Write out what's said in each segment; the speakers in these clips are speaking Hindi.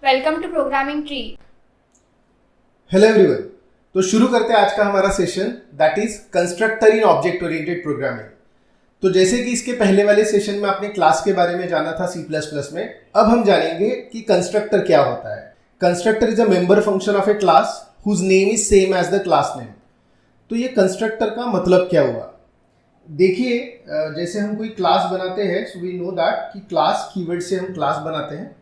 Welcome to programming tree. Hello everyone. तो शुरू करते हैं आज का हमारा session, that is constructor in object oriented programming. तो जैसे कि इसके पहले वाले सेशन में आपने क्लास के बारे में जाना था C++ में, अब हम जानेंगे कि कंस्ट्रक्टर क्या होता है। Constructor is a member function of a class whose name is same as the class name. तो ये कंस्ट्रक्टर का मतलब क्या हुआ? देखिए, जैसे हम कोई क्लास बनाते हैं, सो वी नो दैट कि क्लास कीवर्ड से हम क्लास बनाते हैं।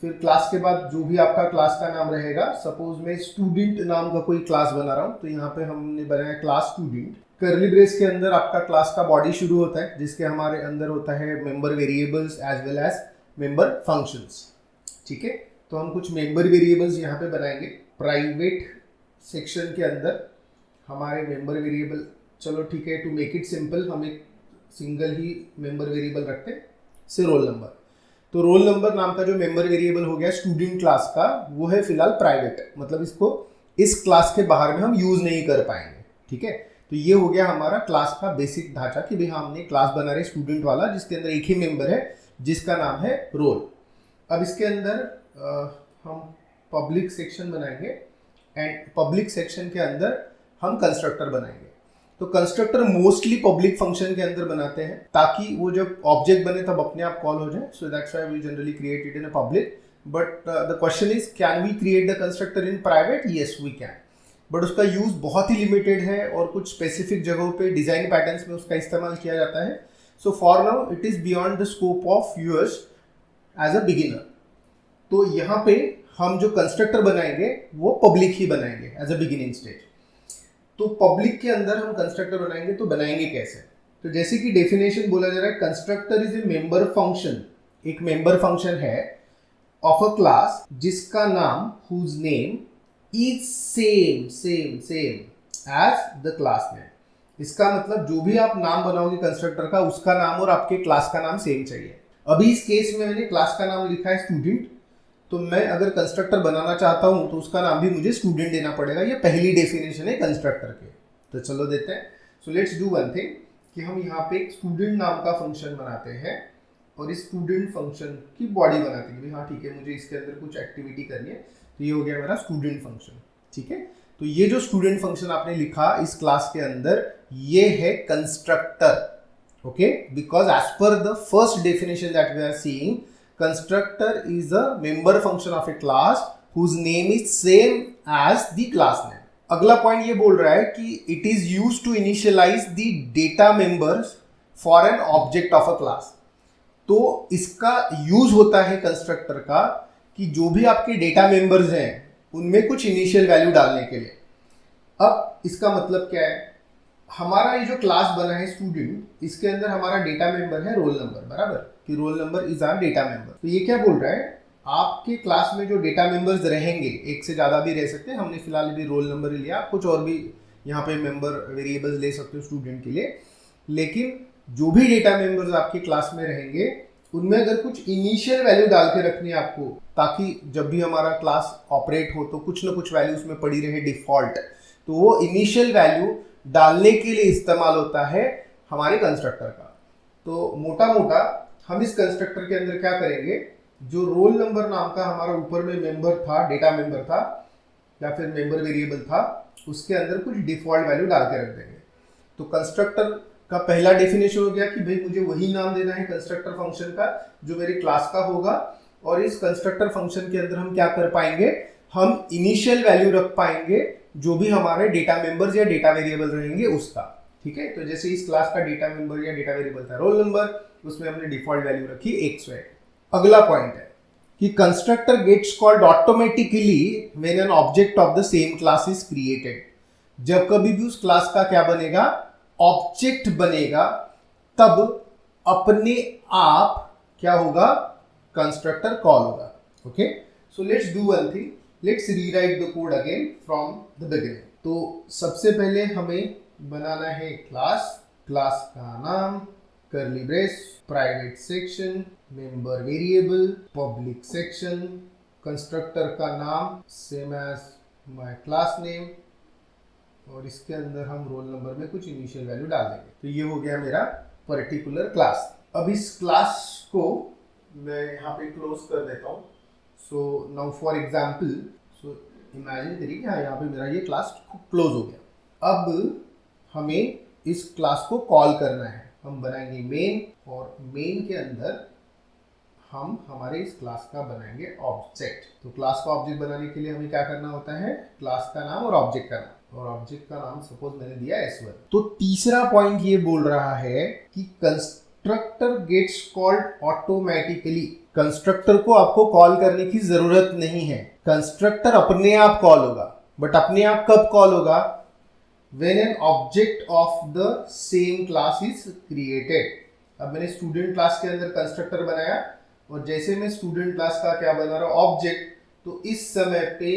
फिर क्लास के बाद जो भी आपका क्लास का नाम रहेगा, सपोज मैं स्टूडेंट नाम का कोई क्लास बना रहा हूँ, तो यहाँ पे हमने बनाया क्लास स्टूडेंट। कर्ली ब्रेस के अंदर आपका क्लास का बॉडी शुरू होता है, जिसके हमारे अंदर होता है member variables as well as member functions. ठीक है, तो हम कुछ मेंबर वेरिएबल्स यहाँ पे बनाएंगे। प्राइवेट सेक्शन के अंदर हमारे मेंबर वेरिएबल, चलो ठीक है, टू मेक इट सिंपल हम एक सिंगल ही मेंबर वेरिएबल रखते हैं, से रोल नंबर। तो रोल नंबर नाम का जो मेंबर वेरिएबल हो गया स्टूडेंट क्लास का, वो है फिलहाल प्राइवेट, मतलब इसको इस क्लास के बाहर में हम यूज नहीं कर पाएंगे। ठीक है, तो ये हो गया हमारा क्लास का बेसिक ढांचा कि भाई हमने क्लास बना रहे स्टूडेंट वाला, जिसके अंदर एक ही मेंबर है जिसका नाम है रोल। अब इसके अंदर हम पब्लिक सेक्शन बनाएंगे एंड पब्लिक सेक्शन के अंदर हम कंस्ट्रक्टर बनाएंगे। तो कंस्ट्रक्टर मोस्टली पब्लिक फंक्शन के अंदर बनाते हैं ताकि वो जब ऑब्जेक्ट बने तब अपने आप कॉल हो जाए। So that's why we generally create it in a public. But the question is, can we create the constructor in private? Yes we can, but उसका यूज बहुत ही लिमिटेड है और कुछ स्पेसिफिक जगहों पे डिजाइन पैटर्न्स में उसका इस्तेमाल किया जाता है। So for now it is beyond the scope of yours as a beginner. तो यहाँ पे हम जो कंस्ट्रक्टर बनाएंगे वो पब्लिक ही बनाएंगे एज अ बिगिनिंग स्टेज। तो पब्लिक के अंदर हम कंस्ट्रक्टर बनाएंगे, तो बनाएंगे कैसे? तो जैसे कि डेफिनेशन बोला जा रहा है, constructor is a member function, एक मेंबर फंक्शन है ऑफ अ क्लास जिसका नाम whose name is same same same as the class name. इसका मतलब जो भी आप नाम बनाओगे कंस्ट्रक्टर का, उसका नाम और आपके क्लास का नाम सेम चाहिए। अभी इस केस में मैंने क्लास का नाम लिखा है स्टूडेंट, तो मैं अगर कंस्ट्रक्टर बनाना चाहता हूं तो उसका नाम भी मुझे स्टूडेंट देना पड़ेगा। ये पहली डेफिनेशन है कंस्ट्रक्टर के। तो चलो देते हैं। So let's do one thing कि हम यहाँ पे एक स्टूडेंट नाम का फंक्शन बनाते हैं और इस स्टूडेंट फंक्शन की बॉडी बनाते हैं। हाँ ठीक है, मुझे इसके अंदर कुछ एक्टिविटी करनी है, तो ये हो गया मेरा स्टूडेंट फंक्शन। ठीक है, तो ये जो स्टूडेंट फंक्शन आपने लिखा इस क्लास के अंदर, ये है constructor. Okay, because as per the first definition that we are seeing, constructor is a member function of a class whose name is same as the class name. अगला पॉइंट ये बोल रहा है कि it is used to initialize the data members for an object of a class. तो इसका यूज होता है कंस्ट्रक्टर का कि जो भी आपके डेटा मेंबर्स हैं उनमें कुछ इनिशियल वैल्यू डालने के लिए। अब इसका मतलब क्या है? हमारा ये जो क्लास बना है स्टूडेंट, इसके अंदर हमारा डेटा मेंबर है रोल नंबर, बराबर, कि roll number is our data member. तो ये क्या बोल रहा है, आपके क्लास में जो डेटा मेंबर्स रहेंगे, एक से ज़्यादा भी रह सकते हैं, हमने फिलहाल भी रोल नंबर ही लिया, कुछ और भी यहाँ पे मेंबर वेरिएबल्स ले सकते हो स्टूडेंट के लिए। लेकिन जो भी डेटा मेंबर्स आपके क्लास में रहेंगे उनमें अगर कुछ इनिशियल वैल्यू डाल के रखनी है आपको, ताकि जब भी हमारा क्लास ऑपरेट हो तो कुछ ना कुछ वैल्यू उसमें पड़ी रहे डिफॉल्ट, तो वो इनिशियल वैल्यू डालने के लिए इस्तेमाल होता है हमारे कंस्ट्रक्टर का। तो मोटा मोटा हम इस कंस्ट्रक्टर के अंदर क्या करेंगे, जो रोल नंबर नाम का हमारा ऊपर में मेंबर था, डेटा मेंबर था या फिर मेंबर वेरिएबल था, उसके अंदर कुछ डिफॉल्ट वैल्यू डाल के रख देंगे। तो कंस्ट्रक्टर का पहला डेफिनेशन हो गया कि भाई मुझे वही नाम देना है कंस्ट्रक्टर फंक्शन का जो मेरे क्लास का होगा, और इस कंस्ट्रक्टर फंक्शन के अंदर हम क्या कर पाएंगे, हम इनिशियल वैल्यू रख पाएंगे जो भी हमारे डेटा मेंबर्स या डेटा वेरिएबल रहेंगे उसका। ठीक है, तो जैसे इस क्लास का डेटा मेंबर या डेटा वेरिएबल था रोल नंबर, उसमें हमने डिफॉल्ट वैल्यू रखी XY। अगला पॉइंट है कि constructor gets called automatically when an object of the same class is created. जब कभी भी उस क्लास का क्या बनेगा, ऑब्जेक्ट बनेगा, तब अपने आप क्या होगा, कंस्ट्रक्टर कॉल होगा। Okay, so let's do one thing, let's rewrite the code again from the beginning. तो सबसे पहले हमें बनाना है क्लास, क्लास का नाम curly brace, private section, member variable, public section, constructor का नाम same as my class name, और इसके अंदर हम रोल नंबर में कुछ इनिशियल वैल्यू डाल देंगे। तो ये हो गया मेरा पर्टिकुलर क्लास। अब इस क्लास को मैं यहाँ पे क्लोज कर देता हूँ। So now for example, so imagine करिए कि हाँ यहाँ पे मेरा ये क्लास क्लोज हो गया। अब हमें इस क्लास को कॉल करना है। हम बनाएंगे मेन, और मेन के अंदर हम हमारे इस क्लास का बनाएंगे ऑब्जेक्ट। तो क्लास का ऑब्जेक्ट बनाने के लिए हमें क्या करना होता है, क्लास का नाम और ऑब्जेक्ट का नाम, और ऑब्जेक्ट का नाम सपोज मैंने दिया S1। तो तीसरा पॉइंट ये बोल रहा है कि constructor gets called automatically. Constructor को आपको कॉल करने की जरूरत नहीं है, कंस्ट्रक्टर अपने आप कॉल होगा। बट अपने आप कब कॉल होगा, when an object of the same class is created। अब मैंने स्टूडेंट क्लास के अंदर कंस्ट्रक्टर बनाया, और जैसे मैं स्टूडेंट क्लास का क्या बना रहा हूं, ऑब्जेक्ट, तो इस समय पे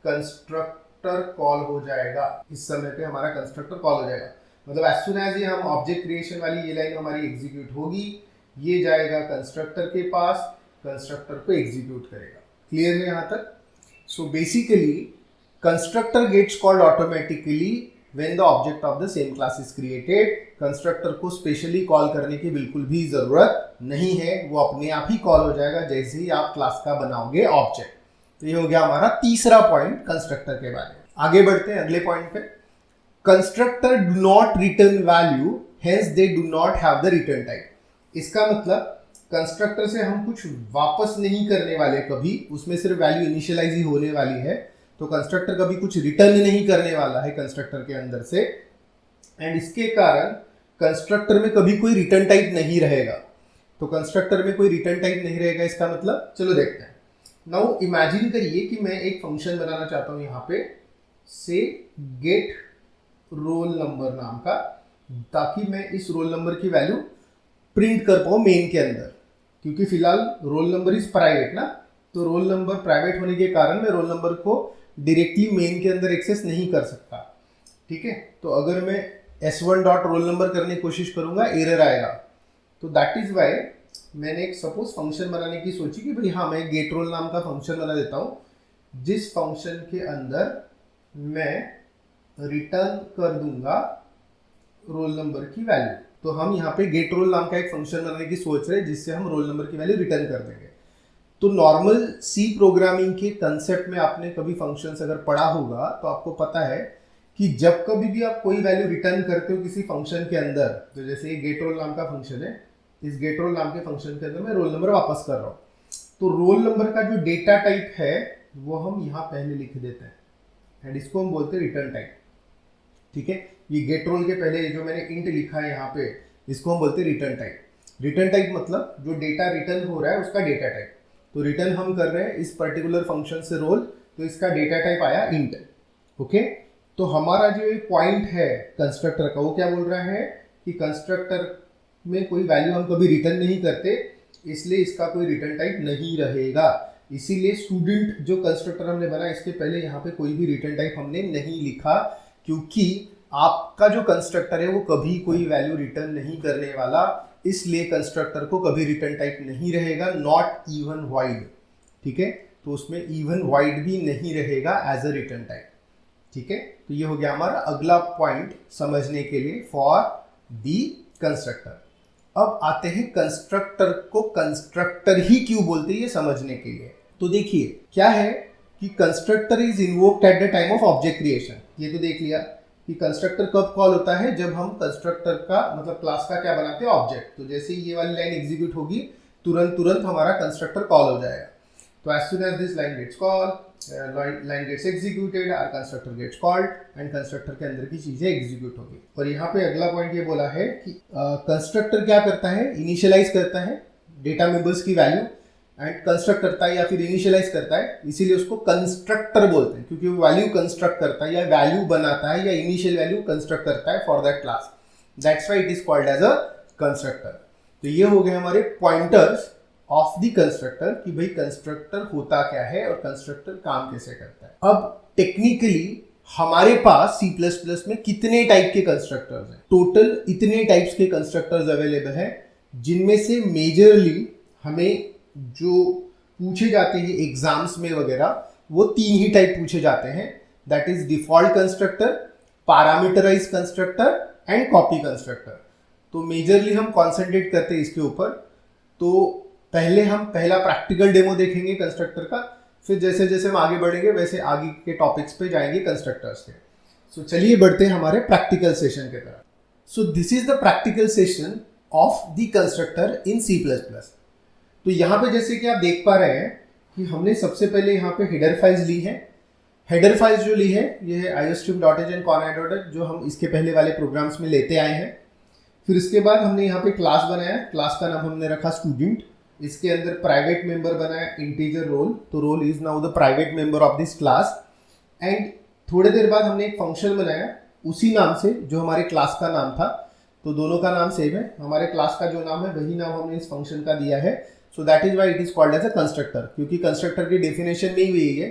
कंस्ट्रक्टर कॉल हो जाएगा। इस समय पे हमारा कंस्ट्रक्टर कॉल हो जाएगा, मतलब एज सुन एज ये हम ऑब्जेक्ट क्रिएशन वाली ये लाइन हमारी एग्जीक्यूट होगी, ये जाएगा कंस्ट्रक्टर के पास, कंस्ट्रक्टर को एग्जीक्यूट करेगा। क्लियर है यहाँ तक? So basically constructor gets called automatically when the object of the same class is created। Constructor को स्पेशली कॉल करने की बिल्कुल भी जरूरत नहीं है, वो अपने आप ही कॉल हो जाएगा जैसे ही आप क्लास का बनाओगे ऑब्जेक्ट। तो ये हो गया हमारा तीसरा पॉइंट कंस्ट्रक्टर के बारे में। आगे बढ़ते हैं अगले पॉइंट पे। Constructor do not return value, hence they do not have the return type. इसका मतलब कंस्ट्रक्टर से हम कुछ वापस नहीं करने वाले कभी, उसमें सिर्फ वैल्यू इनिशियलाइज ही होने वाली है। तो कंस्ट्रक्टर कभी कुछ रिटर्न नहीं करने वाला है कंस्ट्रक्टर के अंदर से, एंड इसके कारण कंस्ट्रक्टर में कभी कोई रिटर्न टाइप नहीं रहेगा। तो कंस्ट्रक्टर में कोई रिटर्न टाइप नहीं रहेगा, इसका मतलब चलो देखते हैं। नाउ इमेजिन करिए कि मैं एक फंक्शन बनाना चाहता हूं यहाँ पे, से गेट रोल नंबर नाम का, ताकि मैं इस रोल नंबर की वैल्यू प्रिंट कर पाऊँ मेन के अंदर, क्योंकि फिलहाल रोल नंबर इज प्राइवेट ना। तो रोल नंबर प्राइवेट होने के कारण मैं रोल नंबर को डायरेक्टली मेन के अंदर एक्सेस नहीं कर सकता। ठीक है, तो अगर मैं S1 डॉट रोल नंबर करने की कोशिश करूंगा, एरर आएगा। तो दैट इज वाई मैंने एक सपोज फंक्शन बनाने की सोची कि भाई हाँ मैं गेट रोल नाम का फंक्शन बना देता हूँ, जिस फंक्शन के अंदर मैं रिटर्न कर दूंगा रोल नंबर की वैल्यू। तो हम यहाँ पे गेट रोल नाम का एक फंक्शन बनाने की सोच रहे हैं जिससे हम रोल नंबर की वैल्यू रिटर्न कर देंगे। तो नॉर्मल सी प्रोग्रामिंग के कंसेप्ट में आपने कभी फंक्शंस अगर पढ़ा होगा तो आपको पता है कि जब कभी भी आप कोई वैल्यू रिटर्न करते हो किसी फंक्शन के अंदर, तो जैसे ये गेट रोल नाम का फंक्शन है, इस गेट रोल नाम के फंक्शन के अंदर मैं रोल नंबर वापस कर रहा हूँ। तो रोल नंबर का जो डेटा टाइप है वो हम यहाँ पहले लिख देते हैं, एंड इसको हम बोलते हैं रिटर्न टाइप। ठीक है, ये गेट रोल के पहले जो मैंने इंट लिखा है यहाँ पे, इसको हम बोलते हैं रिटर्न टाइप। रिटर्न टाइप मतलब जो डेटा रिटर्न हो रहा है उसका डेटा टाइप। तो रिटर्न हम कर रहे हैं इस पर्टिकुलर फंक्शन से रोल, तो इसका डेटा टाइप आया इंट। ओके, तो हमारा जो एक पॉइंट है कंस्ट्रक्टर का, वो क्या बोल रहा है कि कंस्ट्रक्टर में कोई वैल्यू हम कभी रिटर्न नहीं करते, इसलिए इसका कोई रिटर्न टाइप नहीं रहेगा। इसीलिए स्टूडेंट जो कंस्ट्रक्टर हमने बनाया, इसके पहले यहाँ पे कोई भी रिटर्न टाइप हमने नहीं लिखा, क्योंकि आपका जो कंस्ट्रक्टर है वो कभी कोई वैल्यू रिटर्न नहीं करने वाला, इसलिए कंस्ट्रक्टर को कभी रिटर्न टाइप नहीं रहेगा, नॉट इवन वाइड। ठीक है, तो उसमें इवन वाइड भी नहीं रहेगा एज अ रिटर्न टाइप। ठीक है, तो ये हो गया हमारा अगला पॉइंट समझने के लिए फॉर दी कंस्ट्रक्टर। अब आते हैं कंस्ट्रक्टर को कंस्ट्रक्टर ही क्यों बोलते हैं ये समझने के लिए। तो देखिए क्या है कि constructor is invoked at the time of object creation. ये तो देख लिया कि कंस्ट्रक्टर कब कॉल होता है, जब हम कंस्ट्रक्टर का मतलब क्लास का क्या बनाते हैं, ऑब्जेक्ट। तो जैसे ही ये वाली लाइन एग्जीक्यूट होगी तुरंत हमारा कंस्ट्रक्टर कॉल हो जाएगा। तो as soon as this line gets call, line gets executed, our constructor gets called, and constructor के अंदर की चीजें एग्जीक्यूट होगी। और यहाँ पे अगला पॉइंट ये बोला है कि कंस्ट्रक्टर क्या करता है, इनिशियलाइज करता है डेटा मेंबर्स की वैल्यू, एंड कंस्ट्रक्ट करता है या फिर इनिशियलाइज करता है, इसीलिए उसको कंस्ट्रक्टर बोलते हैं, क्योंकि वो वैल्यू कंस्ट्रक्ट करता है या वैल्यू बनाता है या इनिशियल वैल्यू कंस्ट्रक्ट करता है for that class. That's why it is called as a constructor. तो ये हो गए हमारे पॉइंटर्स ऑफ द कंस्ट्रक्टर कि भाई कंस्ट्रक्टर होता क्या है और कंस्ट्रक्टर काम कैसे करता है। अब टेक्निकली हमारे पास C++ में कितने टाइप के कंस्ट्रक्टर्स हैं? टोटल इतने टाइप्स के कंस्ट्रक्टर्स अवेलेबल हैं, जिनमें से मेजरली हमें जो पूछे जाते हैं एग्जाम्स में वगैरह, वो 3 ही टाइप पूछे जाते हैं। That is default constructor, parameterize constructor and copy constructor. तो मेजरली हम कॉन्सेंट्रेट करते हैं इसके ऊपर। तो पहले हम पहला प्रैक्टिकल डेमो देखेंगे कंस्ट्रक्टर का, फिर जैसे जैसे हम आगे बढ़ेंगे वैसे आगे के टॉपिक्स पे जाएंगे कंस्ट्रक्टर्स के। सो चलिए बढ़ते हैं हमारे प्रैक्टिकल सेशन की तरफ। So this is the practical session of the constructor in C++। तो यहाँ पे जैसे कि आप देख पा रहे हैं कि हमने सबसे पहले यहाँ पे हेडर फाइल्स ली है। हेडर फाइल्स जो ली है ये है iostream.h and conai.h, जो हम इसके पहले वाले प्रोग्राम्स में लेते आए हैं। फिर इसके बाद हमने यहाँ पे क्लास बनाया, क्लास का नाम हमने रखा स्टूडेंट। इसके अंदर प्राइवेट मेंबर बनाया इंटीजर रोल, तो roll is now the private member of this class. And थोड़ी देर बाद हमने एक फंक्शन बनाया उसी नाम से जो हमारे क्लास का नाम था, तो दोनों का नाम सेम है। हमारे क्लास का जो नाम है वही नाम हमने इस फंक्शन का दिया है। So that is why it is called as a constructor, क्योंकि कंस्ट्रक्टर की डेफिनेशन में ही यही है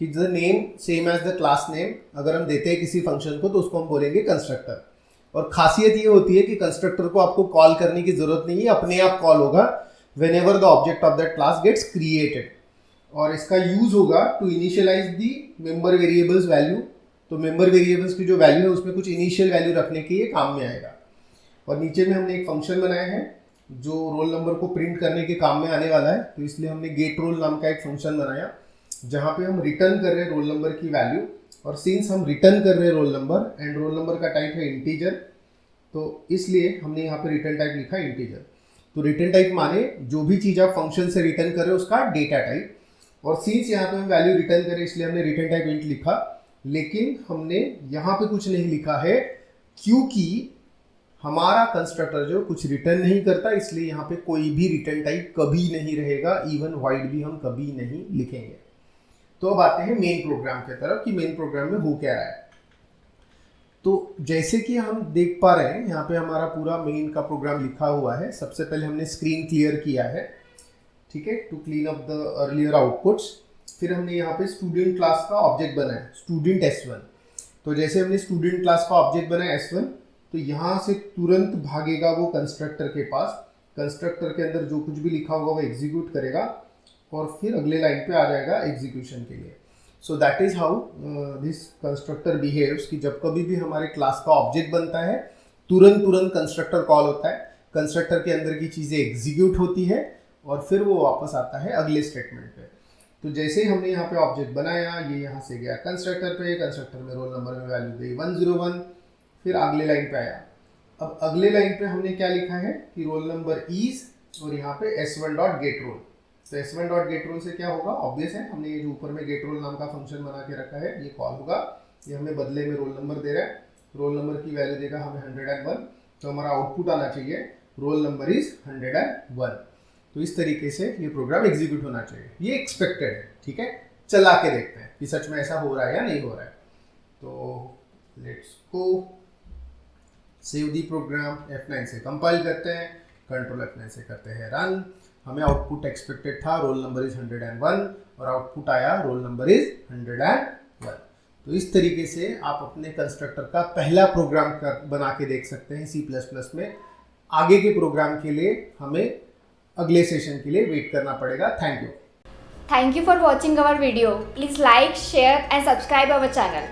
कि the name same as the class name अगर हम देते हैं किसी फंक्शन को तो उसको हम बोलेंगे कंस्ट्रक्टर। और खासियत ये होती है कि कंस्ट्रक्टर को आपको कॉल करने की जरूरत नहीं है, अपने आप कॉल होगा whenever the object of that class gets created। और इसका यूज होगा to initialize the member variables value. तो मेंबर वेरिएबल्स की जो वैल्यू है उसमें कुछ इनिशियल वैल्यू रखने के लिए काम में आएगा। और नीचे में हमने एक फंक्शन बनाया है जो रोल नंबर को प्रिंट करने के काम में आने वाला है, तो इसलिए हमने गेट रोल नाम का एक फंक्शन बनाया जहाँ पे हम रिटर्न कर रहे हैं रोल नंबर की वैल्यू। और सिंस हम रिटर्न कर रहे हैं roll number and roll number का टाइप है इंटीजर, तो इसलिए हमने यहाँ पे रिटर्न टाइप लिखा इंटीजर। तो रिटर्न टाइप माने जो भी चीज़ आप फंक्शन से रिटर्न कर रहे हो उसका डेटा टाइप। और सिंस यहाँ पे हम वैल्यू रिटर्न करें इसलिए हमने रिटर्न टाइप इंट लिखा, लेकिन हमने यहाँ पे कुछ नहीं लिखा है क्योंकि हमारा कंस्ट्रक्टर जो कुछ रिटर्न नहीं करता, इसलिए यहाँ पे कोई भी रिटर्न टाइप कभी नहीं रहेगा, इवन वाइड भी हम कभी नहीं लिखेंगे। तो अब आते हैं मेन प्रोग्राम की तरफ कि मेन प्रोग्राम में हो क्या रहा है। तो जैसे कि हम देख पा रहे हैं यहाँ पे हमारा पूरा मेन का प्रोग्राम लिखा हुआ है। सबसे पहले हमने स्क्रीन क्लियर किया है, ठीक है, to clean up the earlier outputs. फिर हमने यहाँ पे स्टूडेंट क्लास का ऑब्जेक्ट बनाया स्टूडेंट S1। तो जैसे हमने स्टूडेंट क्लास का ऑब्जेक्ट बनाया S1, तो यहाँ से तुरंत भागेगा वो कंस्ट्रक्टर के पास। कंस्ट्रक्टर के अंदर जो कुछ भी लिखा होगा वो एग्जीक्यूट करेगा और फिर अगले लाइन पे आ जाएगा एग्जीक्यूशन के लिए। सो that is how this constructor behaves कि जब कभी भी हमारे क्लास का ऑब्जेक्ट बनता है तुरंत कंस्ट्रक्टर कॉल होता है, कंस्ट्रक्टर के अंदर की चीज़ें एग्जीक्यूट होती है और फिर वो वापस आता है अगले स्टेटमेंट पे। तो जैसे ही हमने यहाँ पे ऑब्जेक्ट बनाया, ये यहाँ से गया कंस्ट्रक्टर पे, कंस्ट्रक्टर में रोल नंबर में वैल्यू गई 101, फिर अगले लाइन पे आया। अब अगले लाइन पे हमने क्या लिखा है कि रोल नंबर इज और यहाँ पे s1.getRoll। तो s1.getRoll से क्या होगा, ऑब्वियस है, हमने ये जो ऊपर में getRoll नाम का फंक्शन बना के रखा है ये कॉल होगा। ये हमें बदले में रोल नंबर दे रहा है, रोल नंबर की वैल्यू देगा हमें 101, तो हमारा आउटपुट आना चाहिए रोल नंबर इज 101। तो इस तरीके से ये प्रोग्राम एग्जीक्यूट होना चाहिए, ये एक्सपेक्टेड है, ठीक है। चला के देखते हैं कि सच में ऐसा हो रहा है या नहीं हो रहा है। तो let's go, save the program, F9 से कंपाइल करते हैं, कंट्रोल F9 से करते हैं रन। हमें आउटपुट एक्सपेक्टेड था रोल नंबर इज 101 और आउटपुट आया रोल नंबर इज 101। तो इस तरीके से आप अपने कंस्ट्रक्टर का पहला प्रोग्राम बना के देख सकते हैं C++ में। आगे के प्रोग्राम के लिए हमें अगले सेशन के लिए वेट करना पड़ेगा। Thank you. Thank you for watching our video. Please like, share and subscribe our channel.